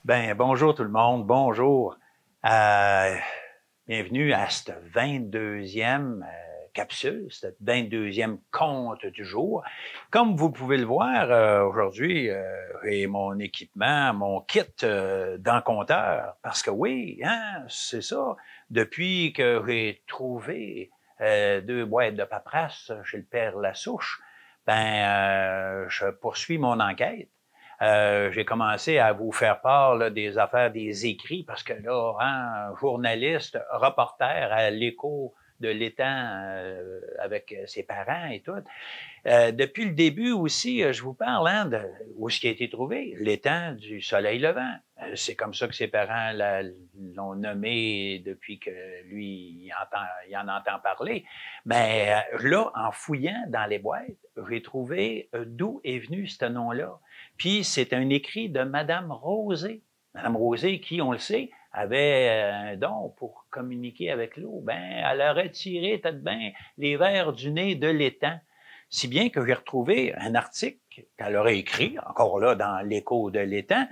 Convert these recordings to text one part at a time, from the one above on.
Ben, bonjour tout le monde, bonjour. Euh, Bienvenue à cette 22e capsule, cette 22e compte du jour. Comme vous pouvez le voir, aujourd'hui, j'ai mon équipement, mon kit d'encompteur, parce que oui, hein, c'est ça. Depuis que j'ai trouvé 2 boîtes de paperasse chez le père Lassouche, je poursuis mon enquête. J'ai commencé à vous faire part là, des affaires, des écrits, parce que là, hein, journaliste, reporter à l'écho de l'étang avec ses parents et tout. Depuis le début aussi, je vous parle hein, de où ce qui a été trouvé, l'étang du soleil levant. C'est comme ça que ses parents l'ont nommé depuis que lui, il en entend parler. Mais là, en fouillant dans les boîtes, j'ai trouvé d'où est venu ce nom-là. Puis c'est un écrit de Madame Rosé. Madame Rosé, qui, on le sait, avait un don pour communiquer avec l'eau. Ben, elle a retiré peut-être bien les vers du nez de l'étang. Si bien que j'ai retrouvé un article qu'elle aurait écrit, encore là dans l'écho de l'étang,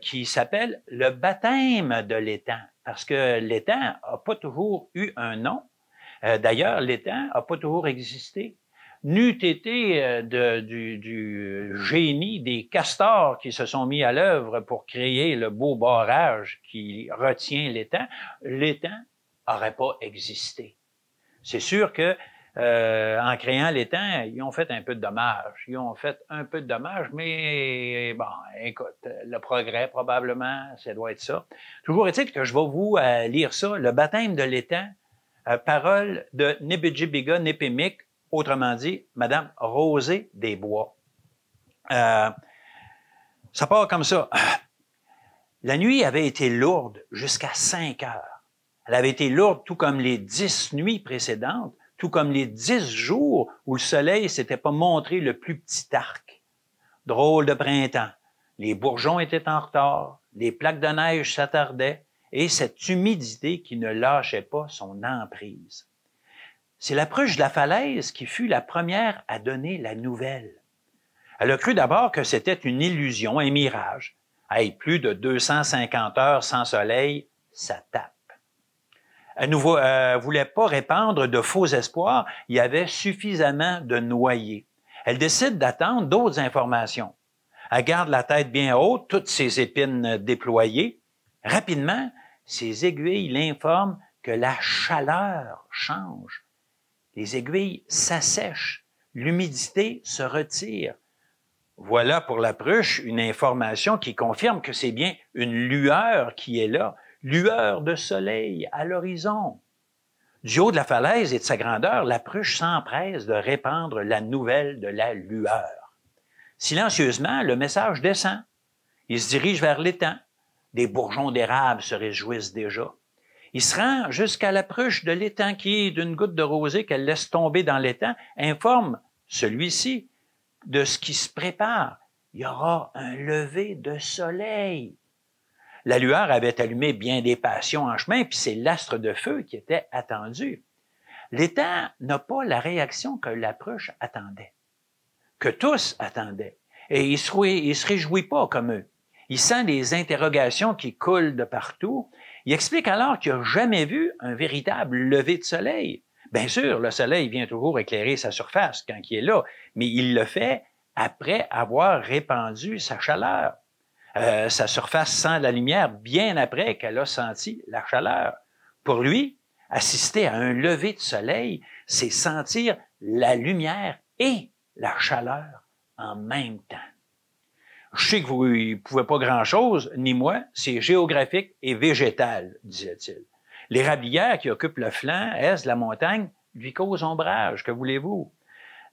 qui s'appelle « Le baptême de l'étang ». Parce que l'étang n'a pas toujours eu un nom. D'ailleurs, l'étang n'a pas toujours existé. N'eût été du génie des castors qui se sont mis à l'œuvre pour créer le beau barrage qui retient l'étang n'aurait pas existé. C'est sûr que en créant l'étang, ils ont fait un peu de dommages. Mais bon, écoute, le progrès, probablement, ça doit être ça. Toujours est-il que je vais vous lire ça, le baptême de l'étang, parole de Nebudjibinga Népémic, autrement dit, Madame Rosé des Bois. Ça part comme ça. La nuit avait été lourde jusqu'à 5 heures. Elle avait été lourde tout comme les 10 nuits précédentes, tout comme les 10 jours où le soleil s'était pas montré le plus petit arc. Drôle de printemps. Les bourgeons étaient en retard, les plaques de neige s'attardaient, et cette humidité qui ne lâchait pas son emprise. C'est la pruche de la falaise qui fut la première à donner la nouvelle. Elle a cru d'abord que c'était une illusion, un mirage. Hey, plus de 250 heures sans soleil, ça tape. Elle ne voulait pas répandre de faux espoirs, il y avait suffisamment de noyés. Elle décide d'attendre d'autres informations. Elle garde la tête bien haute, toutes ses épines déployées. Rapidement, ses aiguilles l'informent que la chaleur change. Les aiguilles s'assèchent, l'humidité se retire. Voilà pour la pruche une information qui confirme que c'est bien une lueur qui est là, lueur de soleil à l'horizon. Du haut de la falaise et de sa grandeur, la pruche s'empresse de répandre la nouvelle de la lueur. Silencieusement, le message descend. Il se dirige vers l'étang. Des bourgeons d'érable se réjouissent déjà. Il se rend jusqu'à la pruche de l'étang qui, d'une goutte de rosée qu'elle laisse tomber dans l'étang, informe celui-ci de ce qui se prépare. Il y aura un lever de soleil. La lueur avait allumé bien des passions en chemin, puis c'est l'astre de feu qui était attendu. L'étang n'a pas la réaction que la pruche attendait, que tous attendaient, et il se réjouit pas comme eux. Il sent des interrogations qui coulent de partout. Il explique alors qu'il n'a jamais vu un véritable lever de soleil. Bien sûr, le soleil vient toujours éclairer sa surface quand il est là, mais il le fait après avoir répandu sa chaleur. Sa surface sent la lumière bien après qu'elle a senti la chaleur. Pour lui, assister à un lever de soleil, c'est sentir la lumière et la chaleur en même temps. Je sais que vous ne pouvez pas grand-chose, ni moi, c'est géographique et végétal, disait-il. L'érablière qui occupe le flanc est de la montagne lui cause ombrage, que voulez-vous?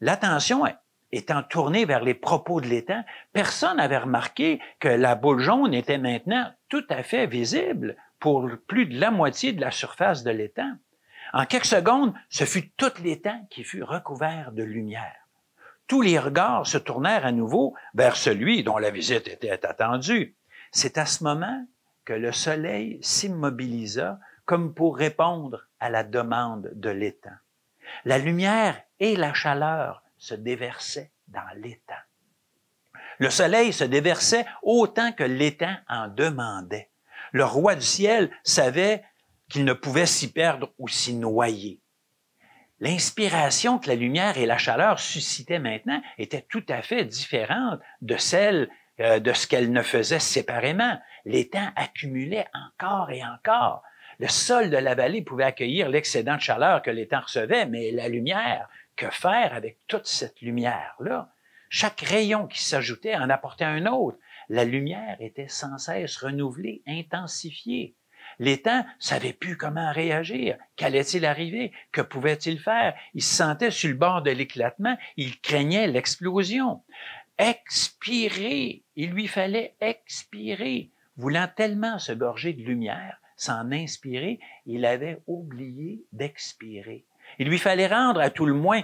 L'attention étant tournée vers les propos de l'étang, personne n'avait remarqué que la boule jaune était maintenant tout à fait visible pour plus de la moitié de la surface de l'étang. En quelques secondes, ce fut tout l'étang qui fut recouvert de lumière. Tous les regards se tournèrent à nouveau vers celui dont la visite était attendue. C'est à ce moment que le soleil s'immobilisa comme pour répondre à la demande de l'étang. La lumière et la chaleur se déversaient dans l'étang. Le soleil se déversait autant que l'étang en demandait. Le roi du ciel savait qu'il ne pouvait s'y perdre ou s'y noyer. L'inspiration que la lumière et la chaleur suscitaient maintenant était tout à fait différente de celle de ce qu'elles ne faisaient séparément. L'étang accumulait encore et encore. Le sol de la vallée pouvait accueillir l'excédent de chaleur que l'étang recevait, mais la lumière, que faire avec toute cette lumière-là? Chaque rayon qui s'ajoutait en apportait un autre. La lumière était sans cesse renouvelée, intensifiée. L'étang savait plus comment réagir. Qu'allait-il arriver? Que pouvait-il faire? Il se sentait sur le bord de l'éclatement. Il craignait l'explosion. Expirer. Il lui fallait expirer. Voulant tellement se gorger de lumière, s'en inspirer, il avait oublié d'expirer. Il lui fallait rendre à tout le moins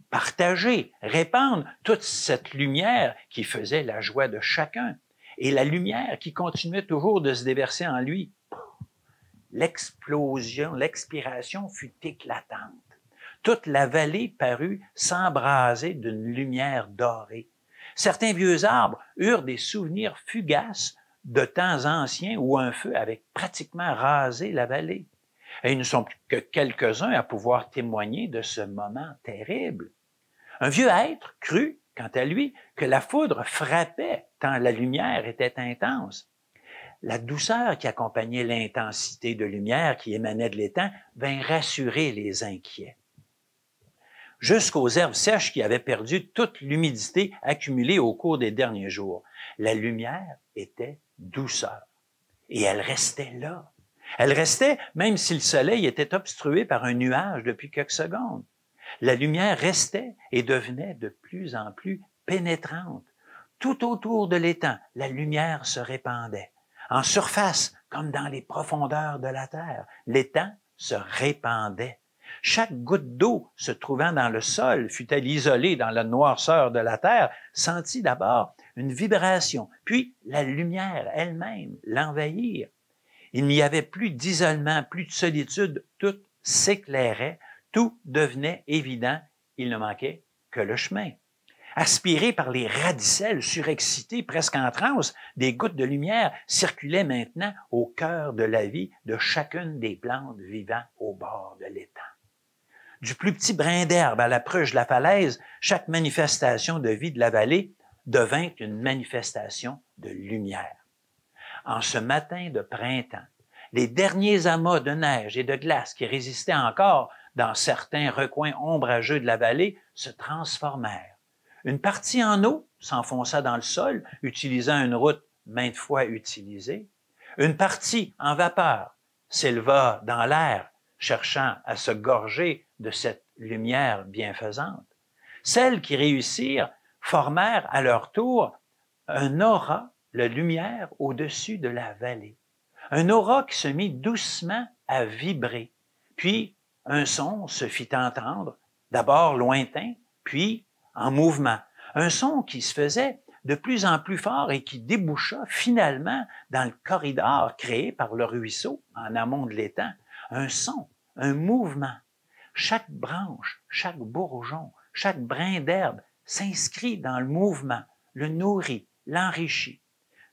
partager, répandre toute cette lumière qui faisait la joie de chacun. Et la lumière qui continuait toujours de se déverser en lui. L'explosion, l'expiration fut éclatante. Toute la vallée parut s'embraser d'une lumière dorée. Certains vieux arbres eurent des souvenirs fugaces de temps anciens où un feu avait pratiquement rasé la vallée. Et ils ne sont plus que quelques-uns à pouvoir témoigner de ce moment terrible. Un vieux être crut, quant à lui, que la foudre frappait tant la lumière était intense. La douceur qui accompagnait l'intensité de lumière qui émanait de l'étang vint rassurer les inquiets. Jusqu'aux herbes sèches qui avaient perdu toute l'humidité accumulée au cours des derniers jours, la lumière était douceur. Et elle restait là. Elle restait même si le soleil était obstrué par un nuage depuis quelques secondes. La lumière restait et devenait de plus en plus pénétrante. Tout autour de l'étang, la lumière se répandait. En surface, comme dans les profondeurs de la terre, l'étang se répandait. Chaque goutte d'eau se trouvant dans le sol, fût-elle isolée dans la noirceur de la terre, sentit d'abord une vibration, puis la lumière elle-même l'envahir. Il n'y avait plus d'isolement, plus de solitude, tout s'éclairait, tout devenait évident, il ne manquait que le chemin. Aspirés par les radicelles surexcités, presque en transe, des gouttes de lumière circulaient maintenant au cœur de la vie de chacune des plantes vivant au bord de l'étang. Du plus petit brin d'herbe à l'approche de la falaise, chaque manifestation de vie de la vallée devint une manifestation de lumière. En ce matin de printemps, les derniers amas de neige et de glace qui résistaient encore dans certains recoins ombrageux de la vallée se transformèrent. Une partie en eau s'enfonça dans le sol, utilisant une route maintes fois utilisée. Une partie en vapeur s'éleva dans l'air, cherchant à se gorger de cette lumière bienfaisante. Celles qui réussirent formèrent à leur tour un aura, la lumière au-dessus de la vallée. Un aura qui se mit doucement à vibrer. Puis un son se fit entendre, d'abord lointain, puis en mouvement. Un son qui se faisait de plus en plus fort et qui déboucha finalement dans le corridor créé par le ruisseau en amont de l'étang. Un son, un mouvement. Chaque branche, chaque bourgeon, chaque brin d'herbe s'inscrit dans le mouvement, le nourrit, l'enrichit.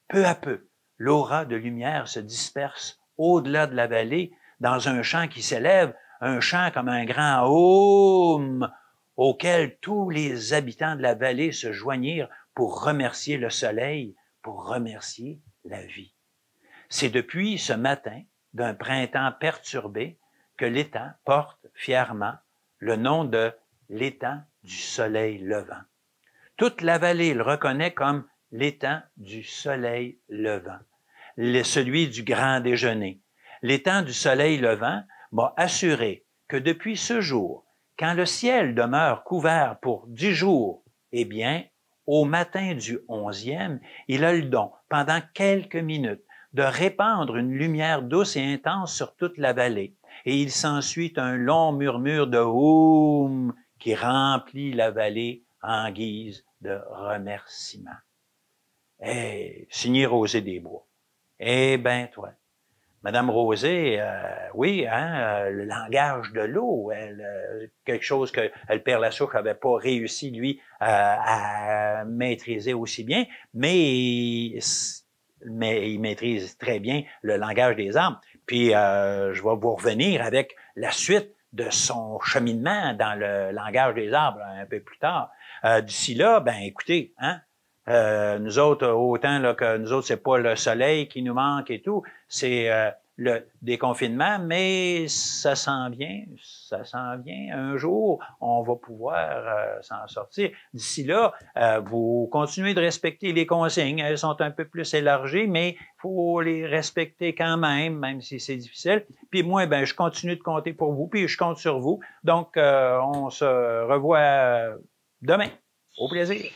Peu à peu, l'aura de lumière se disperse au-delà de la vallée dans un chant qui s'élève, un chant comme un grand « Om » auquel tous les habitants de la vallée se joignirent pour remercier le soleil, pour remercier la vie. C'est depuis ce matin d'un printemps perturbé que l'étang porte fièrement le nom de l'étang du soleil levant. Toute la vallée le reconnaît comme l'étang du soleil levant, celui du grand déjeuner. L'étang du soleil levant m'a assuré que depuis ce jour, quand le ciel demeure couvert pour 10 jours, eh bien, au matin du 11e, il a le don, pendant quelques minutes, de répandre une lumière douce et intense sur toute la vallée. Et il s'ensuit un long murmure de « Oum » qui remplit la vallée en guise de remerciement. Signé Rosé des Bois. Eh ben toi, Madame Rosé, oui, hein, le langage de l'eau, quelque chose que le père Lassouche n'avait pas réussi, lui, à maîtriser aussi bien, mais il maîtrise très bien le langage des arbres. Puis, je vais vous revenir avec la suite de son cheminement dans le langage des arbres un peu plus tard. D'ici là, ben écoutez, hein, nous autres, autant là, que nous autres, c'est pas le soleil qui nous manque et tout, c'est le déconfinement, mais ça s'en vient. Un jour, on va pouvoir s'en sortir. D'ici là, vous continuez de respecter les consignes. Elles sont un peu plus élargies, mais il faut les respecter quand même si c'est difficile. Puis moi, ben, je continue de compter pour vous, puis je compte sur vous. Donc, on se revoit demain. Au plaisir.